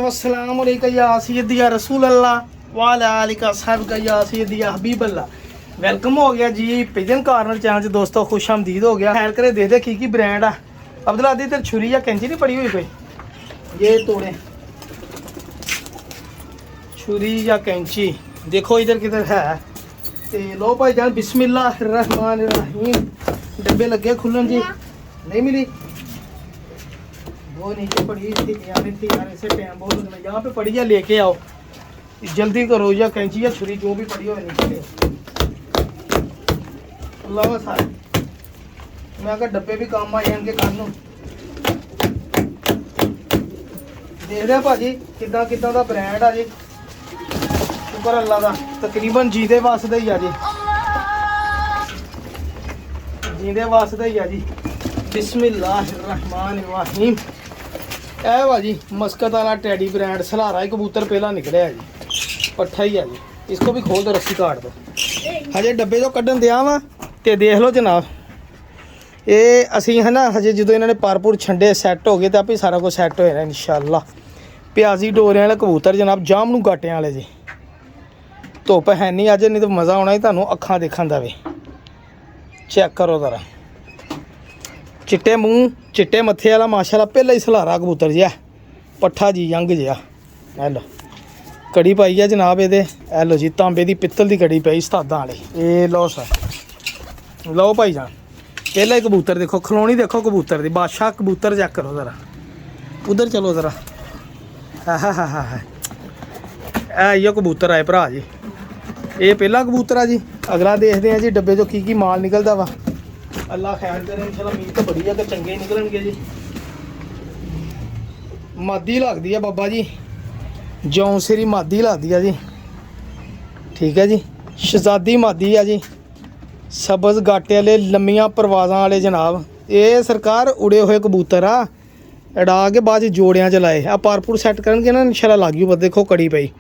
अस्सलाम वालेकुम या सय्यदी या रसूल अल्लाह वाला आलिका साहब का या सय्यदी या हबीब अल्लाह। वेलकम हो गया जी पिजन कॉर्नर चैनल से दोस्तों, खुश आमदीद हो गया। खैर करे दे की ब्रांड आ अब्दुल्ला दी तेरे छुरी या कैंची नहीं पड़ी हुई कोई, ये तोड़े छुरी या कैंची देखो इधर किधर है। तो लो भाई जान बिस्मिल्लाहिर्रहमानिर्रहीम। डब्बे लगे खुलन जी, नहीं मिली वो नीचे पड़ी थी यार ऐसे टाइम बहुत लगना। यहाँ पे पड़ी है लेके आओ, जल्दी करो। या कैंची या छुरी जो भी पड़ी हो नीचे अल्लाह सारे मैं अगर डब्बे भी काम आए इनके कानू देख रहे भाजी किदा किदा का ब्रांड आ जी। शुक्र अल्लाह का तकरीबन जीदे वास्ते ही आ जी, जीदे वास्ते ही आ जी। बिस्मिल्लाहिर्रहमानिर्रहीम। ए भाजी मस्कत वाला टैडी ब्रांड सलारा ही कबूतर पहला निकले है जी, पट्ठा ही है जी। इसको भी खोल दो, रस्सी काट दो। हजे डब्बे जो कढ़न दिया वा तो देख लो जनाब, ये असी है ना हजे जो इन्होंने पारपुर छंडे सैट हो गए तो आप ही सारा कुछ सैट होना इंशाअल्लाह। प्याजी डोरे वाले कबूतर जनाब, जामनू गाटियां वाले जी। धुप है नहीं अज, नहीं तो मज़ा आना ही तुहानू अखां देखण दा वी। चेक करो जरा, चिट्टे मूँह चिट्टे मत्थे वाला माशाल्लाह पहला ही सलारा कबूतर जिहा, पट्ठा जी यंग जिहा। हेलो कड़ी पाई है जनाब ये, हेलो जी तांबे की पित्तल की कड़ी पाई उस्तादां वाली। ये लो सर, लो भाई जान पहला ही कबूतर देखो, खलोनी देखो कबूतर की, बादशाह कबूतर चेक करो ज़रा। उधर चलो ज़रा, इो कबूतर आए भरा जी। ये पहला कबूतर आ जी। अगला देखते हैं जी डब्बे चो की माल निकलता वा। अल्लाह खैर करे इंशाल्लाह, उम्मीद तो बड़ी है कि चंगे निकलणगे जी। मादी लगती है बाबा जी, जौं सिरी मादी लगती है जी, ठीक है जी। शहजादी मादी है जी, सबज गाटे वाले लम्मियां परवाज़ां वाले जनाब। ये सरकार उड़े हुए कबूतर आ, अड़ा के बाद जोड़ियां च लाए। आ पारपुर सैट करनगे ना इंशाल्लाह लग गई। देखो कड़ी पई,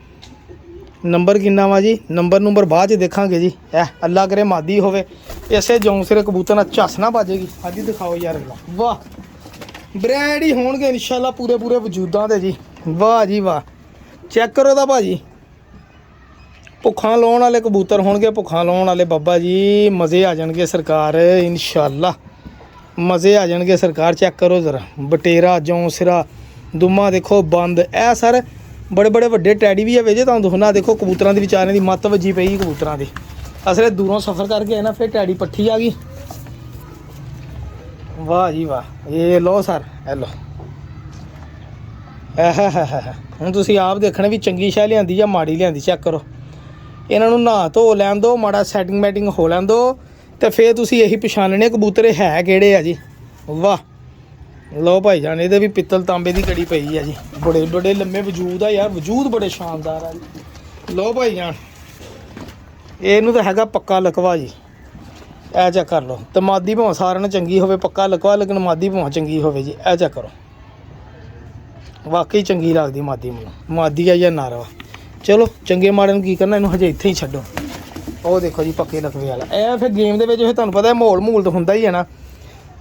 नंबर किन्ना वा जी, नंबर बाद देखांगे जी। अल्लाह करे मादी होवे, इसे जौंसरे कबूतर ना झस ना बाजेगी। अज दिखाओ यार अगला, वाह ब्रांड ही होणगे इंशाल्लाह पूरे वजूदां दे जी। वाह जी वाह, चेक करो दा भाजी, भुखां लाउण वाले कबूतर होणगे, भुखां लाउण वाले बाबा जी मज़े आ जाणगे सरकार इंशाल्लाह, मज़े आ जाणगे सरकार। चेक करो ज़रा बटेरा जौंसरा दुमा देखो बंद। ए सर बड़े वड्डे टैडी भी है जे, तुहानूं दिखना देखो कबूतरां दी विचारियां दी मत्त वजी पई कबूतरां दी। असले दूरों सफ़र करके आए ना, फिर टैडी पट्ठी आ गई। वाह जी वाह, ये लो सर हेलो। हुण तुसीं आप देखने भी चंगी शै लिआंदी या माड़ी लिआंदी। चेक करो, इन्हां नूं नहा धो लैन दो, माड़ा सैटिंग मैटिंग हो लैन दो, तो फिर तुसीं यही पछाणने कबूतर है किहड़े आ जी। वाह लो भाई जान, ये भी पित्तल तांबे की कड़ी पई है जी। बड़े लम्बे वजूद आ यार, वजूद बड़े शानदार है जी। लो भाई जान इनू तो हैगा पक्का लकवा जी। ए चेक कर लो, तो मादी भावें सारे ने चंगी होवे, पक्का लकवा, लेकिन मादी भावें चंगी होवे जी। ए चेक करो, वाकई चंगी लगती मादी मैनूं, मादी आई या नारवा। चलो चंगे माड़े नूं की करना, इनू हजे इत्थे ही छड्डो। ਉਹ देखो जी पक्के लकवे वाला। ਇਹ फिर गेम ਦੇ ਵਿੱਚ ਫਿਰ ਤੁਹਾਨੂੰ पता है माहौल तो ਹੁੰਦਾ ही है ना।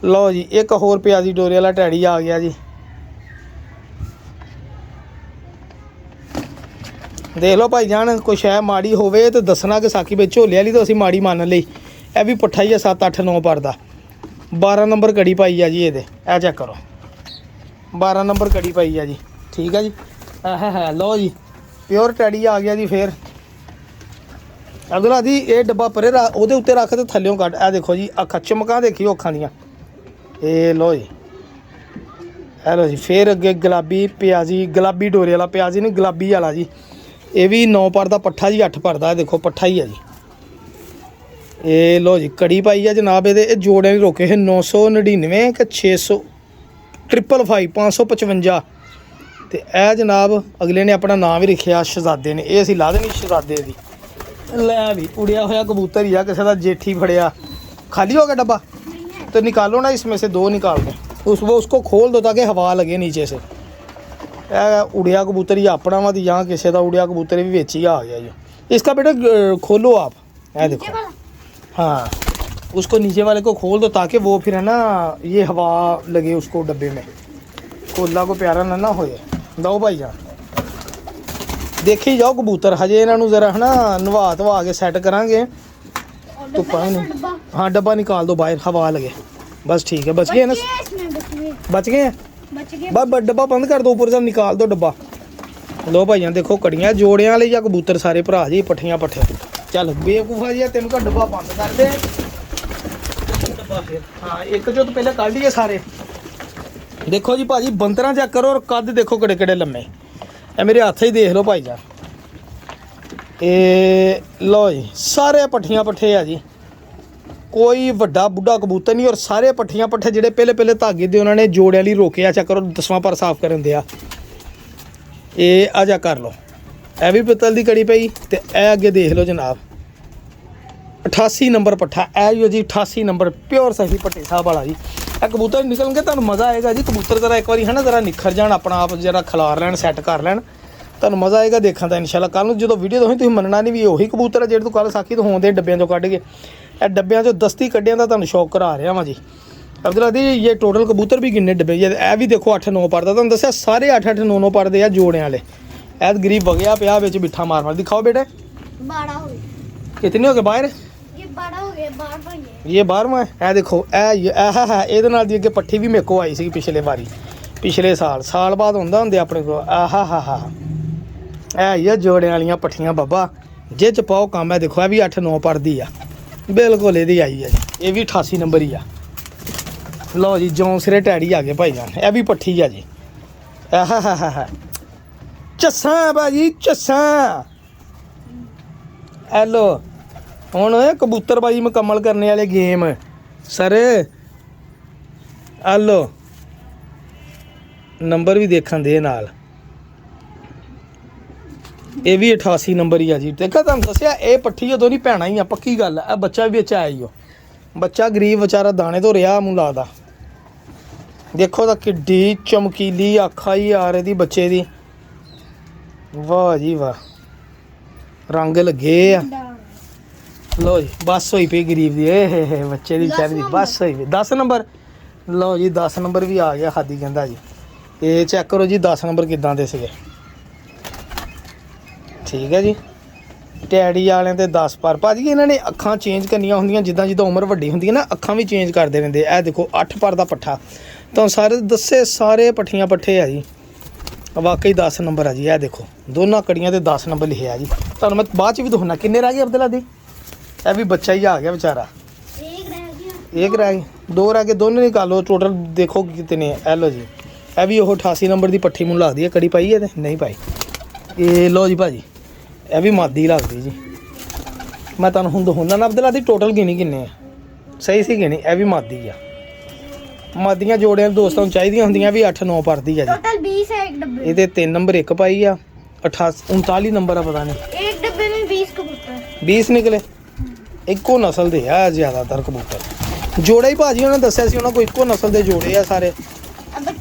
लो जी एक होर प्याजी डोरे वाला टैडी आ गया जी। देख लो भाई जान, कोई शै माड़ी होवे तो दसना कि साकी ਵਿੱਚ ਝੋਲੇ वाली तो असीं माड़ी मान ਲਈ। ਇਹ भी पट्ठा ही है 7 8 9 पर दा। 12 नंबर कड़ी पाई है जी ये। ए चेक करो 12 नंबर कड़ी पाई है जी, ठीक है जी। है लो जी प्योर टैडी आ गया जी। फिर अगला जी ये डब्बा परे ਉਹਦੇ ਉੱਤੇ रख तो थल्लों कट। ए देखो जी अखा चमकां देखियो अखां दियां। ये लो जी हेलो जी। फिर अगे गुलाबी प्याजी, गुलाबी डोरे वाला प्याजी नहीं गुलाबी वाला जी। ये भी 9 पर दा पट्ठा जी, 8 पर दा। देखो पट्ठा ही है जी। ये लो जी कड़ी पाई है जनाब। ये जोड़े नहीं रोके है 999 कि 600 555 555। तो यह जनाब अगले ने अपना नाम भी लिखिया शहजादे ने। ये असीं ला देनी शहजादे की। लै भी उड़िया हुआ कबूतर ही आ, किसी का जेठी फड़िया। खाली हो गया डब्बा तो निकालो ना, इसमें से 2 निकाल के उसको खोल दो ताकि हवा लगे नीचे से। उड़िया कबूतर या अपना वा यहाँ किसी का उड़िया कबूतर भी बेच ही आ गया जी। इसका बेटा खोलो आप, ये देखो। हाँ उसको नीचे वाले को खोल दो ताकि वो फिर है ना ये हवा लगे उसको डब्बे में, कोला को प्यारा ना होए। दो भाई जान ਦੇਖੀ ਜਾਓ ਕਬੂਤਰ ਹਜੇ ਇਹਨਾਂ ਨੂੰ ਜ਼ਰਾ ਹਨਾ ਨਵਾ ਧਵਾ ਕੇ ਸੈੱਟ ਕਰਾਂਗੇ ਧੁੱਪਾਂ नहीं हाँ डब्बा निकाल दो बाहर हवा लगे बस ठीक है बच गए ना बच गए हैं बस डब्बा बंद कर दो ऊपर से निकाल दो डब्बा लो भाइयों देखो कड़ियाँ जोड़ियां वाले या कबूतर सारे भरा जी पट्ठियां पट्ठे चल बेवकूफा जी तेन का डब्बा बंद कर दे डब्बा फिर हाँ एक जो तो पहले कल दिए सारे देखो जी भाजी बंदरा चेक करो और कद देखो कड़े कड़े लम्मे ए मेरे हथ ही देख लो भाई जान ਇਹ ਲਓ ਜੀ ਸਾਰੇ ਪੱਠੀਆਂ ਪੱਠੇ ਆ ਜੀ ਕੋਈ ਵੱਡਾ ਬੁੱਢਾ ਕਬੂਤਰ ਨਹੀਂ ਔਰ ਸਾਰੇ ਪੱਠੀਆਂ ਪੱਠੇ ਜਿਹੜੇ ਪਹਿਲੇ ਪਹਿਲੇ ਧਾਗੇ ਦੇ ਉਹਨਾਂ ਨੇ ਜੋੜਿਆਂ ਲਈ ਰੋਕਿਆ ਚੈੱਕ ਕਰੋ 10ਵਾਂ ਪਰ ਸਾਫ਼ ਕਰਨ ਦਿਆ ਇਹ ਆ ਜਾ ਕਰ ਲਓ ਇਹ ਵੀ ਪਿੱਤਲ ਦੀ ਕੜੀ ਪਈ ਤੇ ਇਹ ਅੱਗੇ ਦੇਖ ਲਓ ਜਨਾਬ 88 ਨੰਬਰ ਪੱਠਾ ਇਹ ਜੋ ਜੀ 88 ਨੰਬਰ ਪਿਓਰ ਸਹੀ ਪੱਟੇ ਸਾਹਿਬ ਵਾਲਾ ਜੀ ਇਹ ਕਬੂਤਰ ਨਿਕਲਣਗੇ ਤੁਹਾਨੂੰ ਮਜ਼ਾ ਆਏਗਾ ਜੀ ਕਬੂਤਰ ਜ਼ਰਾ ਇੱਕ ਵਾਰੀ ਹੈ ਨਾ ਜ਼ਰਾ ਨਿਖਰ ਜਾਣ ਆਪਣਾ ਆਪ ਜ਼ਰਾ ਖਿਲਾਰ ਲੈਣ ਸੈੱਟ ਕਰ ਲੈਣ ਤੁਹਾਨੂੰ ਮਜ਼ਾ ਆਏਗਾ ਦੇਖਣ ਦਾ ਇਨਸ਼ਾਅੱਲਾ ਕੱਲ ਨੂੰ ਜਦੋਂ ਵੀਡੀਓ ਦੋਹੀਂ ਤੁਸੀਂ ਮੰਨਣਾ ਨਹੀਂ ਵੀ ਉਹੀ ਕਬੂਤਰ ਹੈ ਜਿਹੜੇ ਤੋਂ ਕੱਲ ਸਾਖੀ ਤੋਂ ਹੋਂਦੇ ਡੱਬਿਆਂ ਚੋਂ ਕੱਢ ਕੇ ਇਹ ਡੱਬਿਆਂ ਚੋਂ ਦਸਤੀ ਕੱਢਿਆਂ ਦਾ ਤੁਹਾਨੂੰ ਸ਼ੌਕ ਕਰਾ ਰਿਹਾ ਵਾਂ ਜੀ ਅਬਦੁੱਲਾ ਦੀ ਇਹ ਟੋਟਲ ਕਬੂਤਰ ਵੀ ਕਿੰਨੇ ਡੱਬੇ ਇਹ ਵੀ ਦੇਖੋ 8-9 ਪੜਦਾ ਤੁਹਾਨੂੰ ਦੱਸਿਆ ਸਾਰੇ 8-8 9-9 ਪੜਦੇ ਆ ਜੋੜਿਆਂ ਵਾਲੇ ਇਹ ਗਰੀਬ ਵਗਿਆ ਪਿਆ ਵਿੱਚ ਬਿੱਠਾ ਮਾਰ ਮਾਰ ਦਿਖਾਓ ਬੇਟੇ 12 ਹੋ ਗਏ ਕਿਤਨੇ ਹੋ ਗਏ ਬਾਹਰ ਇਹ 12 ਹੋ ਗਏ 12 ਹੋ ਗਏ ਇਹ 12ਵਾਂ ਇਹ ਦੇਖੋ ਇਹ ਹੈ ਇਹਦੇ ਨਾਲ ਦੀ ਅੱਗੇ ਪੱਠੀ ਵੀ ਮੇਰੇ ਕੋ ਆਈ ਸੀ ਪਿਛਲੇ ਵਾਰੀ ਪਿਛਲੇ ਸਾਲ ਬਾਅਦ ਹੁੰਦਾ ਹੁੰਦੇ ਆਪਣੇ ਕੋਲ ਆਹਾ ਇਹ ਹੀ ਆ ਜੋੜਿਆਂ ਵਾਲੀਆਂ ਪੱਠੀਆਂ ਬਾਬਾ ਜੇ ਚ ਪਾਓ ਕੰਮ ਹੈ ਦੇਖੋ ਇਹ ਵੀ 8-9 ਪੜਦੀ ਆ ਬਿਲਕੁਲ ਇਹਦੀ ਆਈ ਆ ਜੀ ਇਹ ਵੀ 88 ਨੰਬਰ ਹੀ ਆ ਲਓ ਜੀ ਜੌਂ ਸਿਰੇ ਟੈੜੀ ਆ ਗਏ ਭਾਈ ਜਾਨ ਇਹ ਵੀ ਪੱਠੀ ਆ ਜੀ ਆਹਾ ਚੱਸਾਂ ਭਾਜੀ ਚੱਸਾਂ ਹੈਲੋ ਹੁਣ ਕਬੂਤਰਬਾਜੀ ਮੁਕੰਮਲ ਕਰਨੇ ਵਾਲੇ ਗੇਮ ਸਰ ਹੈਲੋ ਨੰਬਰ ਵੀ ਦੇਖਣ ਦੇ ਨਾਲ ਇਹ ਵੀ 88 ਨੰਬਰ ਹੀ ਆ ਜੀ ਦੇਖਾ ਤੁਹਾਨੂੰ ਦੱਸਿਆ ਇਹ ਪੱਠੀ ਉਦੋਂ ਨਹੀਂ ਭੈਣਾ ਹੀ ਆ ਪੱਕੀ ਗੱਲ ਆ ਬੱਚਾ ਵੀ ਵਿੱਚ ਆਇਆ ਹੀ ਉਹ ਬੱਚਾ ਗਰੀਬ ਵਿਚਾਰਾ ਦਾਣੇ ਤੋਂ ਰਿਹਾ ਮੂੰਹ ਲਾਦਾ ਦੇਖੋ ਤਾਂ ਕਿੱਡੀ ਚਮਕੀਲੀ ਅੱਖ ਆਈ ਯਾਰ ਇਹਦੀ ਬੱਚੇ ਦੀ ਵਾਹ ਜੀ ਵਾਹ ਰੰਗ ਲੱਗੇ ਆ ਲਓ ਜੀ ਬਸ ਹੋਈ ਪਈ ਗਰੀਬ ਦੀ ਏ ਬੱਚੇ ਦੀ ਵਿਚਾਰੇ ਦੀ ਬਸ ਹੋਈ ਪਈ 10 ਨੰਬਰ ਲਓ ਜੀ 10 ਨੰਬਰ ਵੀ ਆ ਗਿਆ ਖਾਦੀ ਕਹਿੰਦਾ ਜੀ ਇਹ ਚੈੱਕ ਕਰੋ ਜੀ 10 ਨੰਬਰ ਕਿੱਦਾਂ ਦੇ ਸੀਗੇ ਠੀਕ ਹੈ ਜੀ ਟੈਡੀ ਵਾਲਿਆਂ ਤੇ 10 ਪਰ ਭਾਜੀ ਇਹਨਾਂ ਨੇ ਅੱਖਾਂ ਚੇਂਜ ਕਰਨੀਆਂ ਹੁੰਦੀਆਂ ਜਿੱਦਾਂ ਜਿੱਦਾਂ ਉਮਰ ਵੱਡੀ ਹੁੰਦੀ ਹੈ ਨਾ ਅੱਖਾਂ ਵੀ ਚੇਂਜ ਕਰਦੇ ਰਹਿੰਦੇ ਇਹ ਦੇਖੋ 8 ਪਰ ਦਾ ਪੱਠਾ ਤਾਂ ਸਾਰੇ ਦੱਸੇ ਸਾਰੇ ਪੱਠੀਆਂ ਪੱਠੇ ਆ ਜੀ ਵਾਕਈ 10 ਨੰਬਰ ਆ ਜੀ ਇਹ ਦੇਖੋ ਦੋਨਾਂ ਕੜੀਆਂ ਤੇ 10 ਨੰਬਰ ਲਿਖਿਆ ਜੀ ਤੁਹਾਨੂੰ ਮੈਂ ਬਾਅਦ ਚ ਵੀ ਦਿਖਾਉਣਾ ਕਿੰਨੇ ਰਹਿ ਗਏ ਅਬਦੁੱਲਾ ਦੀ ਇਹ ਵੀ ਬੱਚਾ ਹੀ ਆ ਗਿਆ ਵਿਚਾਰਾ ਇੱਕ ਰਹਿ ਗਈ ਦੋ ਰਹਿ ਗਏ ਦੋਨੇ ਨਿਕਾਲੋ ਟੋਟਲ ਦੇਖੋ ਕਿਤਨੇ ਐ ਲੋ ਜੀ ਇਹ ਵੀ ਉਹ 88 ਨੰਬਰ ਦੀ ਪੱਠੀ ਮੈਨੂੰ ਲੱਗਦੀ ਹੈ ਕੜੀ ਪਾਈ ਹੈ ਤੇ ਨਹੀਂ ਪਾਈ ਇਹ ਲੋ ਜੀ ਭਾਜੀ ਇਹ ਵੀ ਮਾਦੀ ਲੱਗਦੀ ਜੀ ਮੈਂ ਤੁਹਾਨੂੰ ਹੁਣ ਦਿਖਾਉਂਦਾ ਨਾ ਅਬਦੁੱਲਾ ਦੀ ਟੋਟਲ ਗਿਣੀ ਕਿੰਨੇ ਆ ਸਹੀ ਸੀ ਗਿਣੀ ਇਹ ਵੀ ਮਾਦੀ ਆ ਮਾਦੀਆਂ ਜੋੜਿਆਂ ਦੋਸਤਾਂ ਨੂੰ ਚਾਹੀਦੀਆਂ ਹੁੰਦੀਆਂ ਵੀ 8-9 ਪੜਦੀ ਆ ਜੀ टोटल 20 है एक डब्बे ਇਹਦੇ 3 ਨੰਬਰ ਇੱਕ ਪਾਈ ਆ 39 ਨੰਬਰ ਆ ਪਤਾ ਨਹੀਂ एक डब्बे में 20 कबूतर 20 ਨਿਕਲੇ ਇੱਕੋ ਨਸਲ ਦੇ ਆ ਜ਼ਿਆਦਾਤਰ ਕਬੂਤਰ ਜੋੜੇ ਹੀ ਭਾਜੀ ਉਹਨਾਂ ਨੇ ਦੱਸਿਆ ਸੀ ਉਹਨਾਂ ਕੋਲ ਇੱਕੋ ਨਸਲ ਦੇ ਜੋੜੇ ਆ ਸਾਰੇ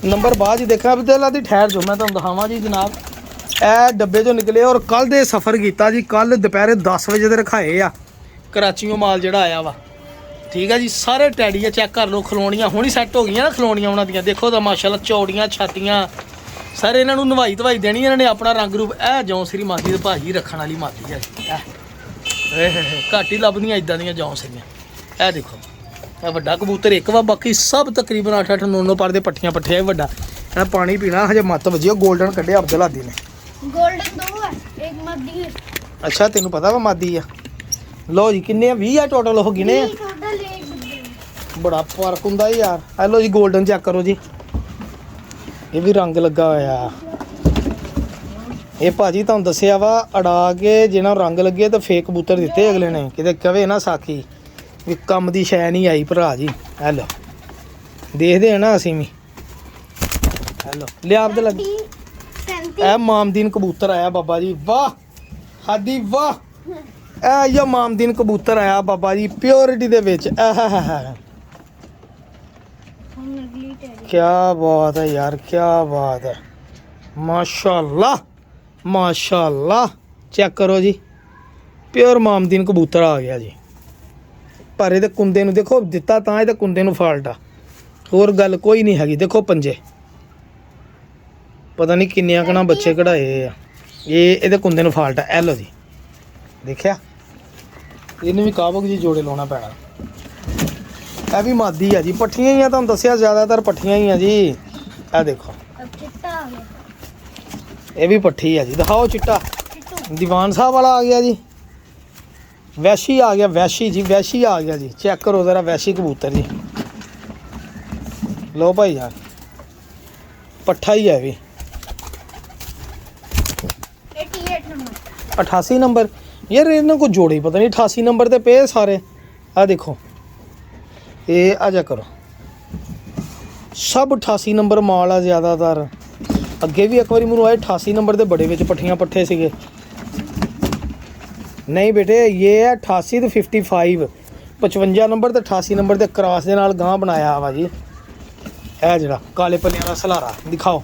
ਨੰਬਰ ਬਾਅਦ ਹੀ ਦੇਖਣਾ ਅਬਦੁੱਲਾ ਦੀ ਠਹਿਰ ਜੋ ਮੈਂ ਤੁਹਾਨੂੰ ਦਿਖਾਵਾਂ ਜੀ ਜਨਾਬ ਇਹ ਡੱਬੇ ਚੋਂ ਨਿਕਲੇ ਔਰ ਕੱਲ ਦੇ ਸਫ਼ਰ ਕੀਤਾ ਜੀ ਕੱਲ ਦੁਪਹਿਰੇ 10 ਵਜੇ ਦੇ ਰਖਾਏ ਆ ਕਰਾਚੀਓਂ ਮਾਲ ਜਿਹੜਾ ਆਇਆ ਵਾ ਠੀਕ ਹੈ ਜੀ ਸਾਰੇ ਟੈਡੀ ਆ ਚੈੱਕ ਕਰ ਲਓ ਖਲੋਣੀਆਂ ਹੁਣੀ ਸੈੱਟ ਹੋ ਗਈਆਂ ਨਾ ਖਲੋਣੀਆਂ ਉਹਨਾਂ ਦੀਆਂ ਦੇਖੋ ਤਾਂ ਮਾਸ਼ਾਅੱਲਾ ਚੌੜੀਆਂ ਛਾਤੀਆਂ ਸਾਰੇ ਇਹਨਾਂ ਨੂੰ ਨਵਾਈ ਧਵਾਈ ਦੇਣੀ ਇਹਨਾਂ ਨੇ ਆਪਣਾ ਰੰਗ ਰੂਪ ਇਹ ਜੌਂ ਸ੍ਰੀ ਮਾਦੀ ਦੇ ਭਾਜੀ ਰੱਖਣ ਵਾਲੀ ਮਾਦੀ ਆ ਘੱਟ ਹੀ ਲੱਭਦੀਆਂ ਇਦਾਂ ਦੀਆਂ ਜੌਂ ਸਰੀਆਂ ਇਹ ਦੇਖੋ ਇਹ ਵੱਡਾ ਕਬੂਤਰ ਇੱਕ ਵਾ ਬਾਕੀ ਸਭ ਤਕਰੀਬਨ 8-8 9-9 ਪਰ ਦੇ ਪੱਠੀਆਂ ਪੱਠੇ ਵੱਡਾ ਇਹ ਪਾਣੀ ਪੀਣਾ ਹਜੇ ਮੱਤ ਵਜੀਓ 골ਡਨ ਕੱਢਿਆ ਅਬਦੁੱਲਾ ਦੀ ਨੇ गोल्डन 2 है एक मद्दी है ਅੱਛਾ ਤੈਨੂੰ ਪਤਾ ਵਾ ਮਾਦੀ ਆ ਲਓ ਜੀ ਕਿੰਨੇ ਆ 20 ਆ ਟੋਟਲ ਉਹ ਗਿਣੇ ਆ टोटल एक डब्बे ਬੜਾ ਫਰਕ ਹੁੰਦਾ ਯਾਰ ਆ ਲਓ ਜੀ 골ਡਨ ਚੈੱਕ ਕਰੋ ਜੀ ਇਹ ਵੀ ਰੰਗ ਲੱਗਾ ਹੋਇਆ ਇਹ ਭਾਜੀ ਤੁਹਾਨੂੰ ਦੱਸਿਆ ਵਾ ਅੜਾ ਕੇ ਜਿਹਨਾਂ ਰੰਗ ਲੱਗੇ ਤਾਂ ਫੇਕ ਕਬੂਤਰ ਦਿੱਤੇ ਅਗਲੇ ਨੇ ਕਿਤੇ ਕਵੇ ਨਾ ਸਾਖੀ ਵੀ ਕੰਮ ਦੀ ਸ਼ੈ ਨਹੀਂ ਆਈ ਭਰਾ ਜੀ ਆ ਲਓ ਦੇਖਦੇ ਆ ਨਾ ਅਸੀਂ ਵੀ ਹੈਲੋ ਲਿਆ ਅਬਦੁੱਲਾ ਇਹ ਮਾਮਦੀਨ ਕਬੂਤਰ ਆਇਆ ਬਾਬਾ ਜੀ ਵਾਹ ਹਾਦੀ ਵਾਹ ਇਹ ਜੋ ਮਾਮਦੀਨ ਕਬੂਤਰ ਆਇਆ ਬਾਬਾ ਜੀ ਪਿਓਰਿਟੀ ਦੇ ਵਿੱਚ ਕੀ ਬਾਤ ਹੈ ਯਾਰ ਕੀ ਬਾਤ ਹੈ ਮਾਸ਼ਾਅੱਲਾ ਮਾਸ਼ਾਅੱਲਾ ਚੈੱਕ ਕਰੋ ਜੀ ਪਿਓਰ ਮਾਮਦੀਨ ਕਬੂਤਰ ਆ ਗਿਆ ਜੀ ਪਰ ਇਹਦੇ ਕੁੰਦੇ ਨੂੰ ਦੇਖੋ ਦਿੱਤਾ ਤਾਂ ਇਹਦੇ ਕੁੰਦੇ ਨੂੰ ਫਾਲਟ ਆ ਹੋਰ ਗੱਲ ਕੋਈ ਨਹੀਂ ਹੈਗੀ ਦੇਖੋ ਪੰਜੇ ਪਤਾ ਨਹੀਂ ਕਿੰਨਿਆਂ ਕਣਾ ਬੱਚੇ ਕਢਾਏ ਆ ਇਹ ਇਹਦੇ ਕੁੰਦੇ ਨੂੰ ਫਾਲਟ ਹੈ। ਇਹ ਲਓ ਜੀ, ਦੇਖਿਆ, ਇਹਨੂੰ ਵੀ ਕਾਬਕ ਜੀ ਜੋੜੇ ਲਾਉਣਾ ਪੈਣਾ। ਇਹ ਵੀ ਮਾਦੀ ਆ ਜੀ, ਪੱਠੀਆਂ ਹੀ ਆ, ਤੁਹਾਨੂੰ ਦੱਸਿਆ ਜ਼ਿਆਦਾਤਰ ਪੱਠੀਆਂ ਹੀ ਆ ਜੀ। ਇਹ ਦੇਖੋ अब चिट्टा आ गया। ਇਹ ਵੀ ਪੱਠੀ ਆ ਜੀ। ਦਿਖਾਓ ਚਿੱਟਾ। चिट्टू ਦੀਵਾਨ ਸਾਹਿਬ ਵਾਲਾ ਆ ਗਿਆ ਜੀ, ਵੈਸ਼ੀ ਆ ਗਿਆ, ਵੈਸ਼ੀ ਜੀ, ਵੈਸ਼ੀ ਆ ਗਿਆ ਜੀ। ਚੈੱਕ ਕਰੋ ਜ਼ਰਾ, ਵੈਸ਼ੀ ਕਬੂਤਰ ਜੀ। ਲਓ ਭਾਈ ਯਾਰ, ਪੱਠਾ ਹੀ ਹੈ ਵੀ। 88 नंबर। 88 ਨੰਬਰ ਯਾਰ, ਇਹਨਾਂ ਕੋ ਜੋੜੇ ਹੀ ਪਤਾ ਨਹੀਂ 88 ਨੰਬਰ ਤੇ ਪਏ ਸਾਰੇ। ਆ ਦੇਖੋ, ਇਹ ਆ ਜਾ ਕਰੋ, ਸਭ 88 ਨੰਬਰ ਮਾਲ ਆ ਜ਼ਿਆਦਾਤਰ। ਅੱਗੇ ਵੀ ਇੱਕ ਵਾਰੀ ਮੈਨੂੰ ਆਏ 88 ਨੰਬਰ ਦੇ ਬੜੇ ਵਿੱਚ ਪੱਠੀਆਂ ਪੱਠੇ ਸੀਗੇ। ਨਹੀਂ ਬੇਟੇ, ਇਹ ਹੈ 88 ਤੇ 55, 55 ਨੰਬਰ ਤੇ 88 ਨੰਬਰ ਦੇ ਕ੍ਰਾਸ ਦੇ ਨਾਲ ਗਾਂ ਬਣਾਇਆ ਵਾ ਜੀ। ਇਹ ਜਿਹੜਾ ਕਾਲੇ ਪੱਲਿਆਂ ਦਾ ਸਲਾਰਾ, ਦਿਖਾਓ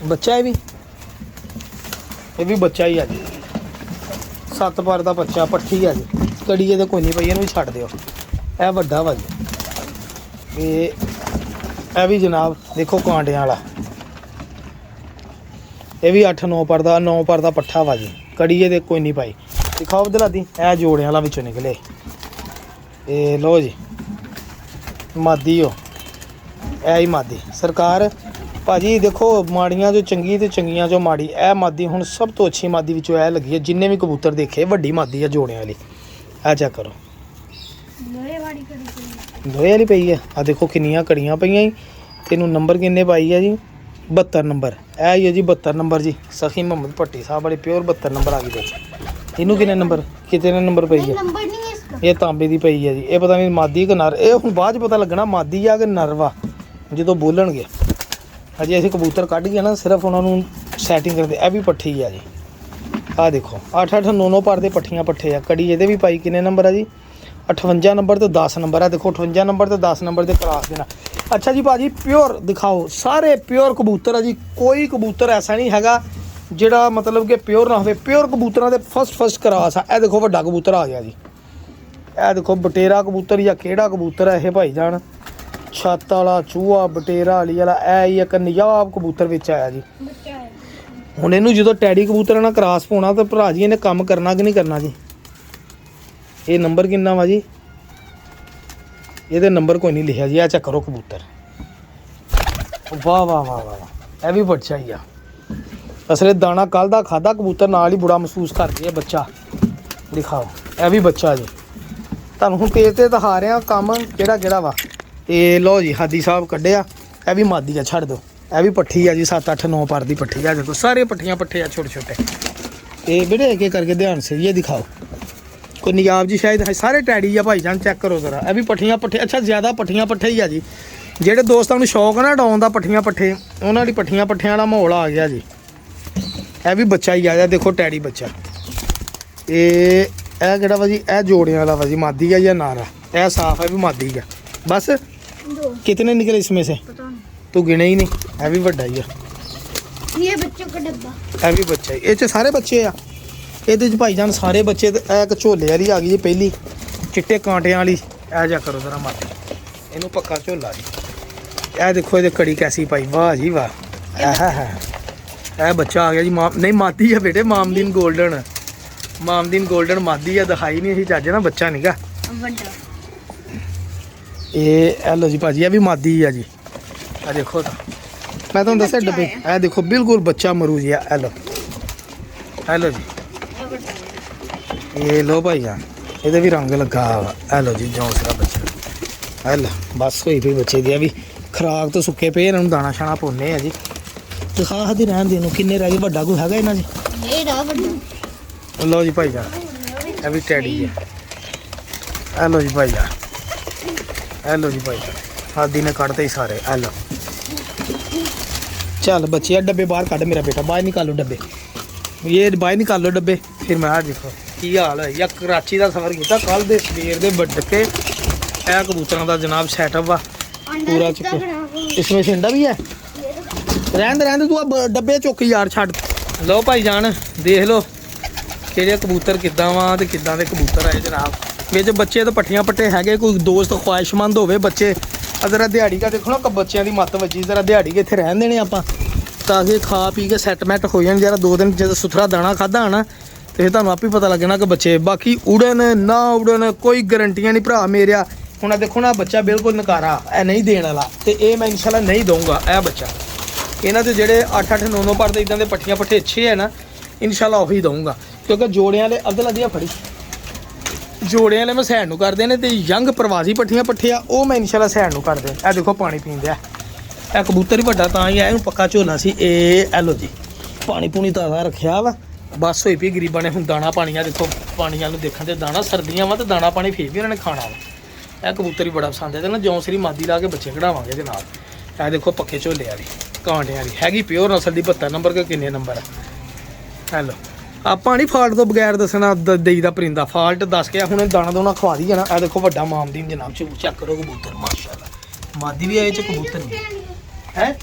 ਬੱਚਾ। ਇਹ ਵੀ ਬੱਚਾ ਹੀ ਆ ਜੀ, 7 ਪਰ ਦਾ ਬੱਚਾ, ਪੱਠੀ ਆ ਜੀ। ਕੜੀ ਇਹਦੇ ਕੋਈ ਨਹੀਂ ਪਈ, ਇਹਨੂੰ ਵੀ ਛੱਡ ਦਿਓ। ਇਹ ਵੱਡਾ ਵਾ ਜੀ। ਇਹ ਵੀ ਜਨਾਬ ਦੇਖੋ ਕਾਂਡਿਆਂ ਵਾਲਾ, ਇਹ ਵੀ 8-9 ਪਰ ਦਾ, 9 ਪਰ ਦਾ ਪੱਠਾ ਵਾ ਜੀ। ਕੜੀ ਇਹਦੇ ਕੋਈ ਨਹੀਂ ਪਾਈ। ਦਿਖਾਓ ਬਦਲਾਦੀ, ਇਹ ਜੋੜਿਆਂ ਵਾਲਾ ਵਿੱਚੋਂ ਨਿਕਲੇ। ਇਹ ਲੋ ਜੀ, ਮਾਦੀ ਹੋ, ਇਹ ਹੀ ਮਾਦੀ। ਸਰਕਾਰ ਭਾਜੀ ਦੇਖੋ, ਮਾੜੀਆਂ ਜੋ ਚੰਗੀ ਤੇ ਚੰਗੀਆਂ ਜੋ ਮਾੜੀ। ਇਹ ਮਾਦੀ ਹੁਣ ਸਭ ਤੋਂ ਅੱਛੀ ਮਾਦੀ ਵਿੱਚੋਂ ਇਹ ਲੱਗੀ ਹੈ। ਜਿੰਨੇ ਵੀ ਕਬੂਤਰ ਦੇਖੇ, ਵੱਡੀ ਮਾਦੀ ਆ ਜੋੜਿਆਂ ਵਾਲੀ। ਇਹ ਚੈੱਕ ਕਰੋ, लोहे वाली कड़ी चाहिए। ਦੋਏ ਵਾਲੀ ਪਈ ਹੈ। ਆ ਦੇਖੋ ਕਿੰਨੀਆਂ ਕੜੀਆਂ ਪਈਆਂ ਜੀ। ਤੈਨੂੰ ਨੰਬਰ ਕਿੰਨੇ ਪਾਈ ਹੈ ਜੀ? 72 ਨੰਬਰ। ਇਹ ਹੀ ਹੈ ਜੀ 72 ਨੰਬਰ ਜੀ। ਸਖੀ ਮੁਹੰਮਦ ਭੱਟੀ ਸਾਹਿਬ ਵਾਲੀ ਪਿਓਰ 72 ਨੰਬਰ ਆ ਗਈ ਵਿੱਚ। ਇਹਨੂੰ ਕਿੰਨੇ ਨੰਬਰ, ਕਿਤਨੇ ਨੰਬਰ ਪਈ ਹੈ? नंबर नहीं है इसका। ਇਹ ਤਾਂਬੇ ਦੀ ਪਈ ਹੈ ਜੀ। ਇਹ ਪਤਾ ਨਹੀਂ ਮਾਦੀ ਕਿ ਨਰ, ਇਹ ਹੁਣ ਬਾਅਦ 'ਚ ਪਤਾ ਲੱਗਣਾ ਮਾਦੀ ਆ ਕਿ ਨਰ ਵਾ, ਜਦੋਂ ਬੋਲਣਗੇ। ਅਜੇ ਅਸੀਂ ਕਬੂਤਰ ਕੱਢ ਗਏ ਨਾ, ਸਿਰਫ ਉਹਨਾਂ ਨੂੰ ਸੈਟਿੰਗ ਕਰਦੇ। ਇਹ ਵੀ ਪੱਠੀ ਆ ਜੀ। ਆਹ ਦੇਖੋ 8-8 9-9 ਪਰ ਦੇ ਪੱਠੀਆਂ ਪੱਠੇ ਆ। ਕੜੀ ਇਹਦੇ ਵੀ ਪਾਈ ਕਿੰਨੇ ਨੰਬਰ ਆ ਜੀ? 58 ਨੰਬਰ ਤੇ 10 ਨੰਬਰ ਆ। ਦੇਖੋ 58 ਨੰਬਰ ਤੇ 10 ਨੰਬਰ ਦੇ ਕ੍ਰਾਸ ਦੇਣਾ। ਅੱਛਾ ਜੀ ਭਾਜੀ, ਪਿਓਰ ਦਿਖਾਓ, ਸਾਰੇ ਪਿਓਰ ਕਬੂਤਰ ਆ ਜੀ। ਕੋਈ ਕਬੂਤਰ ਐਸਾ ਨਹੀਂ ਹੈਗਾ ਜਿਹੜਾ ਮਤਲਬ ਕਿ ਪਿਓਰ ਨਾ ਹੋਵੇ। ਪਿਓਰ ਕਬੂਤਰਾਂ ਦੇ ਫਸਟ ਕ੍ਰਾਸ ਆ। ਇਹ ਦੇਖੋ ਵੱਡਾ ਕਬੂਤਰ ਆ ਗਿਆ ਜੀ। ਇਹ ਦੇਖੋ ਬਟੇਰਾ ਕਬੂਤਰ ਜਾਂ ਕਿਹੜਾ ਕਬੂਤਰ ਹੈ ਇਹ ਭਾਈ ਜਾਨ? ਛੱਤ ਵਾਲਾ, ਚੂਹਾ, ਬਟੇਰਾ ਵਾਲੀ ਵਾਲਾ, ਇਹ ਹੀ ਇੱਕ ਨਜਾਬ ਕਬੂਤਰ ਵਿੱਚ ਆਇਆ ਜੀ। बच्चा है। ਹੁਣ ਇਹਨੂੰ ਜਦੋਂ ਟੈਡੀ ਕਬੂਤਰਾਂ ਨਾਲ ਕ੍ਰਾਸ ਪਾਉਣਾ ਤਾਂ ਭਰਾ ਜੀ ਇਹਨੇ ਕੰਮ ਕਰਨਾ ਕਿ ਨਹੀਂ ਕਰਨਾ ਜੀ? ਇਹ ਨੰਬਰ ਕਿੰਨਾ ਵਾ ਜੀ? ਇਹਦੇ ਨੰਬਰ ਕੋਈ ਨਹੀਂ ਲਿਖਿਆ ਜੀ। ਆ ਚੈੱਕ ਕਰੋ ਕਬੂਤਰ। ਵਾਹ ਵਾਹ ਵਾਹ ਵਾਹ, ਇਹ ਵੀ ਬੱਚਾ ਹੀ ਆ। ਅਸਲੇ ਦਾਣਾ ਕੱਲ ਦਾ ਖਾਦਾ ਕਬੂਤਰ ਨਾਲ ਹੀ ਬੁੜਾ ਮਹਿਸੂਸ ਕਰਦੇ ਆ ਬੱਚਾ। ਦਿਖਾਓ, ਇਹ ਵੀ ਬੱਚਾ ਜੀ। ਤੁਹਾਨੂੰ ਹੁਣ ਤੇਜ਼ ਤੇ ਦਿਖਾ ਰਿਹਾ ਕੰਮ ਕਿਹੜਾ ਕਿਹੜਾ ਵਾ। ਇਹ ਲਓ ਜੀ, ਹਾਦੀ ਸਾਹਿਬ ਕੱਢਿਆ। ਇਹ ਵੀ ਮਾਦੀ ਆ, ਛੱਡ ਦਿਓ। ਇਹ ਵੀ ਪੱਠੀ ਆ ਜੀ, 7-8-9 ਪਰ ਦੀ ਪੱਠੀ ਆ। ਦੇਖੋ ਸਾਰੇ ਪੱਠੀਆਂ ਪੱਠੇ ਆ, ਛੋਟੇ ਛੋਟੇ। ਇਹ ਬੇਟੇ ਇੱਕ ਇੱਕ ਕਰਕੇ ਧਿਆਨ ਸੇ ਇਹ ਦਿਖਾਓ। ਕੋਈ ਨਿਗਾਬ ਜੀ ਸ਼ਾਇਦ ਹੈ, ਸਾਰੇ ਟੈਡੀ ਆ ਭਾਈ ਜਾਨ। ਚੈੱਕ ਕਰੋ ਜ਼ਰਾ, ਇਹ ਵੀ ਪੱਠੀਆਂ ਪੱਠੇ। ਅੱਛਾ, ਜ਼ਿਆਦਾ ਪੱਠੀਆਂ ਪੱਠੇ ਹੀ ਆ ਜੀ। ਜਿਹੜੇ ਦੋਸਤਾਂ ਨੂੰ ਸ਼ੌਕ ਆ ਨਾ ਡਾਉਣ ਦਾ ਪੱਠੀਆਂ ਪੱਠੇ, ਉਹਨਾਂ ਲਈ ਪੱਠੀਆਂ ਪੱਠਿਆਂ ਵਾਲਾ ਮਾਹੌਲ ਆ ਗਿਆ ਜੀ। ਇਹ ਵੀ ਬੱਚਾ ਹੀ ਆ ਜਾ, ਦੇਖੋ ਟੈਡੀ ਬੱਚਾ। ਇਹ ਕਿਹੜਾ ਵਾ ਜੀ? ਇਹ ਜੋੜਿਆਂ ਵਾਲਾ ਵਾ ਜੀ। ਮਾਦੀ ਆ ਜਾਂ ਨਾਰਾ? ਇਹ ਸਾਫ ਹੈ ਵੀ ਮਾਦੀ ਆ। ਬਸ 2 कितने निकले इसमें से? पता नहीं। तू गिने ही नहीं। है भी ਵੱਡਾ ਹੀ ਆ। ये बच्चों का डब्बा। ਇਹ ਵੀ ਬੱਚਾ ਹੀ। ਇਹ 'ਚ ਸਾਰੇ ਬੱਚੇ ਆ। ਇਹਦੇ 'ਚ ਭਾਈ ਜਾਨ ਸਾਰੇ ਬੱਚੇ। ਤੇ ਇਹ ਇੱਕ ਝੋਲੇ ਵਾਲੀ ਆ ਗਈ ਜੀ ਪਹਿਲੀ, ਚਿੱਟੇ ਕਾਂਟਿਆਂ ਵਾਲੀ। ਇਹ ਜਾ ਕਰੋ ਜ਼ਰਾ ਮਾਦੀ, ਇਹਨੂੰ ਪੱਕਾ ਝੋਲਾ ਜੀ। ਇਹ ਦੇਖੋ ਇਹਦੇ ਕੜੀ ਕੈਸੀ ਪਾਈ। ਵਾਹ ਜੀ ਵਾਹ। ਇਹ ਬੱਚਾ ਆ ਗਿਆ ਜੀ। ਨਹੀਂ ਮਾਦੀ ਆ ਬੇਟੇ, ਮਾਮਦੀਨ ਗੋਲਡਨ। ਮਾਮਦੀਨ ਗੋਲਡਨ ਮਾਦੀ ਆ। ਦਿਖਾਈ ਨਹੀਂ ਅਸੀਂ ਚੱਜ ਨਾ, ਬੱਚਾ ਨੀਗਾ। बड़ा। ਇਹ ਲੋ ਜੀ ਭਾਜੀ, ਇਹ ਵੀ ਮਾਦੀ ਆ ਜੀ। ਆ ਦੇਖੋ ਤਾਂ ਮੈਂ ਤੁਹਾਨੂੰ ਦੱਸਿਆ ਡੱਬੇ। ਇਹ ਦੇਖੋ ਬਿਲਕੁਲ ਬੱਚਾ ਮਰੂ ਜੀ। ਇਹ ਲੋ ਜੀ। ਇਹ ਲੋ ਭਾਈ ਜਾਨ, ਇਹਦੇ ਵੀ ਰੰਗ ਲੱਗਾ ਵਾ। ਇਹ ਲੋ ਜੀ ਜੌਂਸਰਾ ਬੱਚਾ। ਇਹ ਲੋ ਬਸ ਹੋਈ ਪਈ ਬੱਚੇ ਦੀ। ਇਹ ਵੀ ਖਰਾਕ ਤੋਂ ਸੁੱਕੇ ਪਏ, ਇਹਨਾਂ ਨੂੰ ਦਾਣਾ ਛਾਣਾ ਪਾਉਂਦੇ ਆ ਜੀ। ਦਿਖਾ ਹਦੀ ਰਹਿਣ ਦੇ ਨੂੰ ਕਿੰਨੇ ਰਹਿ ਗਏ? ਵੱਡਾ ਕੋਈ ਹੈਗਾ ਇਹਨਾਂ 'ਚ? ये रहा बड़ा। ਲੋ ਜੀ ਭਾਈ ਜਾਨ, ਇਹ ਵੀ ਟੈਡੀ ਹੈ। ਇਹ ਲੋ ਜੀ ਭਾਈ ਜਾਨ, ਇਹ ਲੋ ਜੀ ਭਾਈ ਜਾਨ। ਹਾਦੀ ਨੇ ਕੱਢਤੇ ਹੀ ਸਾਰੇ। ਇਹ ਲੋ ਚੱਲ ਬੱਚੇ, ਡੱਬੇ ਬਾਹਰ ਕੱਢ ਮੇਰਾ ਬੇਟਾ। ਬਾਹਰ ਨਿਕਾਲੋ ਡੱਬੇ, ਇਹ ਬਾਹਰ ਨਿਕਾਲੋ ਡੱਬੇ। ਫਿਰ ਮੈਂ ਆ ਦੇਖੋ ਕੀ ਹਾਲ ਹੈ। ਜਾਂ ਕਰਾਚੀ ਦਾ ਸਫ਼ਰ ਕੀਤਾ ਕੱਲ ਦੇ ਸਵੇਰ ਦੇ ਵੱਢ ਕੇ। ਇਹ ਕਬੂਤਰਾਂ ਦਾ ਜਨਾਬ ਸੈਟਅਪ ਵਾ ਪੂਰਾ ਚੁੱਕੇ। इसमें से अंडा भी है? रहन दे तू डब्बे चुक यार छड़। लो भाई जान देख लो किहड़े कबूतर किद्दां वा ते किद्दां दे कबूतर आए जनाब। विच बच्चे तो पट्ठियां पट्टे हैगे, कोई दोस्त ख्वाहिशमंद होवे बच्चे। जरा दिहाड़ी का देखो ना, बच्चों की मत वजी। जरा दिहाड़ी के इत्थे रहन देने आपां। ਤਾਂ ਕਿ ਖਾ ਪੀ ਕੇ ਸੈਟਮੈਂਟ ਹੋ ਜਾਣ ਜਰਾ 2 ਦਿਨ ਜਦੋਂ ਸੁਥਰਾ ਦਾਣਾ ਖਾਦਾ ਨਾ ਤੇ ਫਿਰ ਤੁਹਾਨੂੰ ਆਪੇ ਪਤਾ ਲੱਗਣਾ ਕਿ ਬੱਚੇ ਬਾਕੀ ਉੜਨ ਨਾ ਉੜਨ ਕੋਈ ਗਰੰਟੀਆਂ ਨਹੀਂ ਭਰਾ ਮੇਰਿਆ। ਹੁਣ ਆਹ ਦੇਖੋ ਨਾ ਬੱਚਾ ਬਿਲਕੁਲ ਨਕਾਰਾ ਇਹ ਨਹੀਂ ਦੇਣ ਵਾਲਾ ਤੇ ਇਹ ਮੈਂ ਇਨਸ਼ਾਅੱਲਾ ਨਹੀਂ ਦਊਂਗਾ ਇਹ ਬੱਚਾ। ਇਹਨਾਂ ਦੇ ਜਿਹੜੇ 8-8 9-9 ਪਰ ਦੇ ਇਦਾਂ ਦੇ ਪੱਠੀਆਂ ਪੱਠੇ ਅੱਛੇ ਹੈ ਨਾ ਇਨਸ਼ਾਅੱਲਾ ਉਹੀ ਦਊਂਗਾ ਕਿਉਂਕਿ ਜੋੜਿਆਂ ਵਾਲੇ ਅੱਧ ਲੱਦੀਆਂ ਫੜੀ ਜੋੜਿਆਂ ਵਾਲੇ ਮੈਂ ਸੈਣ ਨੂੰ ਕਰਦੇ ਨੇ ਤੇ ਯੰਗ ਪ੍ਰਵਾਸੀ ਪੱਠੀਆਂ ਪੱਠੇ ਆ ਉਹ ਮੈਂ ਇਨਸ਼ਾਅੱਲਾ ਸੈਣ ਨੂੰ ਕਰਦੇ। ਇਹ ਦੇਖੋ ਪਾਣੀ ਪੀਂਦੇ ਆ ਇਹ ਕਬੂਤਰ ਹੀ ਵੱਡਾ ਤਾਂ ਹੀ ਆ ਇਹਨੂੰ ਪੱਕਾ ਝੋਲਾ ਸੀ ਇਹ ਐਲੋ ਜੀ ਪਾਣੀ ਪੂਣੀ ਤਾਜ਼ਾ ਰੱਖਿਆ ਵਾ ਬਸ ਹੋਈ ਪਈ ਗਰੀਬਾਂ ਨੇ ਹੁਣ ਦਾਣਾ ਪਾਣੀ ਆ ਦੇਖੋ ਪਾਣੀ ਵੱਲ ਦੇਖਣ ਤੇ ਦਾਣਾ ਸਰਦੀਆਂ ਵਾ ਤੇ ਦਾਣਾ ਪਾਣੀ ਫੇਰ ਵੀ ਉਹਨਾਂ ਨੇ ਖਾਣਾ ਵਾ। ਇਹ ਕਬੂਤਰ ਹੀ ਬੜਾ ਪਸੰਦ ਹੈ ਤੇ ਨਾ ਜੌਂਸਰੀ ਮਾਦੀ ਲਾ ਕੇ ਬੱਚੇ ਕਢਾਵਾਂਗੇ ਇਹਦੇ ਨਾਲ। ਇਹ ਦੇਖੋ ਪੱਕੇ ਝੋਲੇ ਵਾਲੀ ਕਾਂਡਿਆਂ ਵਾਲੀ ਹੈਗੀ ਪਿਓਰ ਨਸਲ ਦੀ 72 ਨੰਬਰ ਕਿ ਕਿੰਨੇ ਨੰਬਰ ਆ ਹੈਲੋ। ਆਪਾਂ ਨਹੀਂ ਫਾਲਟ ਤੋਂ ਬਗੈਰ ਦੱਸਣਾ ਦੇਈ ਦਾ ਪਰਿੰਦਾ ਫਾਲਟ ਦੱਸ ਕੇ ਹੁਣ ਦਾਣਾ ਦੋਣਾ ਖਵਾ ਦੀ ਜਾਣਾ। ਇਹ ਦੇਖੋ ਵੱਡਾ ਮਾਮਦੀਨ ਜਨਾਬ ਚੈੱਕ ਕਰੋ ਕਬੂਤਰ ਮਾਸ਼ਾਅੱਲਾ ਮਾਦੀ ਵੀ ਆਏ ਚ ਕਬੂਤਰ ਵੀ ਹੈ।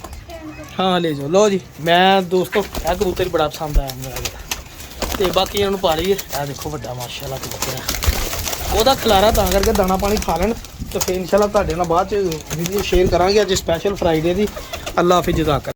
ਹਾਂ ਲੈ ਜਾਓ ਲਓ ਜੀ ਮੈਂ ਦੋਸਤੋ ਇਹ ਕਬੂਤਰ ਹੀ ਬੜਾ ਪਸੰਦ ਆਇਆ ਮੇਰਾ ਤੇ ਬਾਕੀ ਇਹਨਾਂ ਨੂੰ ਪਾ ਲਈਏ। ਇਹ ਦੇਖੋ ਵੱਡਾ ਮਾਸ਼ਾਅੱਲਾ ਕਬੂਤਰ ਹੈ ਉਹਦਾ ਖਲਾਰਾ ਤਾਂ ਕਰਕੇ ਦਾਣਾ ਪਾਣੀ ਖਾ ਲੈਣ ਤੇ ਫਿਰ ਇਨਸ਼ਾਅੱਲਾ ਤੁਹਾਡੇ ਨਾਲ ਬਾਅਦ ਚ ਵੀਡੀਓ ਸ਼ੇਅਰ ਕਰਾਂਗੇ ਅੱਜ ਸਪੈਸ਼ਲ ਫਰਾਈਡੇ ਦੀ। ਅੱਲਾ ਹਾਫਿਜ਼ ਜਜ਼ਾਕ।